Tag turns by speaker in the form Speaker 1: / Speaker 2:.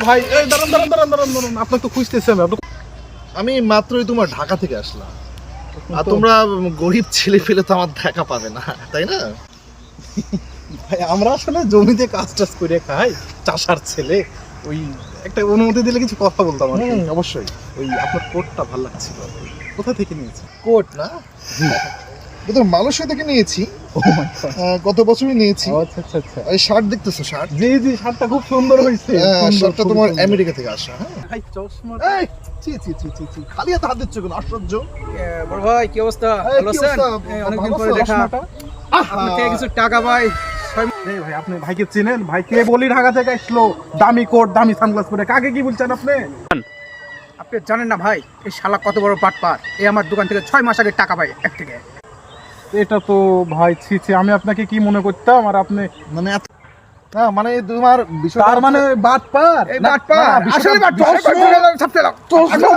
Speaker 1: ভাই এই দাঁড়ান আপনাকে তো খুঁজতেছি
Speaker 2: আমি মাত্রই তোমার ঢাকা থেকে আসলাম, আর তোমরা গরিব ছেলে পেলে তো আমার দেখা পাবে না, তাই না?
Speaker 1: ভাই আমরা আসলে জমিতে কাজ টাজ করে খাই, চাষার ছেলে। ওই একটা অনুমতি দিলে কিছু কথা বলতাম আর কি।
Speaker 2: অবশ্যই।
Speaker 1: ওই আপনার কোটটা ভালো লাগছিল, কোথা থেকে নিয়েছে?
Speaker 2: কোট না, তো মালয়েশিয়া থেকে নিয়েছি।
Speaker 1: ও মাই গড,
Speaker 2: গত বছরই নিয়েছি।
Speaker 1: আচ্ছা আচ্ছা আচ্ছা।
Speaker 2: এই শার্ট দেখতেছো? শার্ট,
Speaker 1: জি জি, শার্টটা খুব সুন্দর হয়েছে।
Speaker 2: শার্টটা তোমার আমেরিকা থেকে আসা। হ্যাঁ
Speaker 1: ভাই চশমা,
Speaker 2: এই ছি ছি ছি ছি ছি, খালি হাতে হাত দিচ্ছ কেন? আশ্চর্য।
Speaker 3: বড় ভাই কি অবস্থা?
Speaker 2: এই,
Speaker 3: ভালো
Speaker 2: কি
Speaker 3: আছেন?
Speaker 2: অবস্থা?
Speaker 3: অনেকদিন
Speaker 2: ভালো
Speaker 3: পরে
Speaker 2: আছো?
Speaker 3: দেখা।
Speaker 1: চশমাটা?
Speaker 3: আপনার থেকে কিছু টাকা ভাই।
Speaker 1: এই ভাই আপনি ভাইকে চিনেন? ভাই কে বলি ঢাকা থেকে আসলো, দামি কোট দামি সানগ্লাস পরে, কাকে কি বলছেন আপনি?
Speaker 3: আপনি জানেন না ভাই, এই শালা কত বড় বাটপার। এই আমার দোকান থেকে 6 মাস আগে টাকা পাই এক থেকে।
Speaker 1: এটা তো ভাই ছি ছি, আমি আপনাকে কি মনে করতাম, আর আপনি
Speaker 2: মানে না, মানে তোমার বিষয়
Speaker 1: তার মানে বাটপার।
Speaker 3: এই বাটপার আসলে বাটপার। ছাপতে লাও।
Speaker 2: চশমা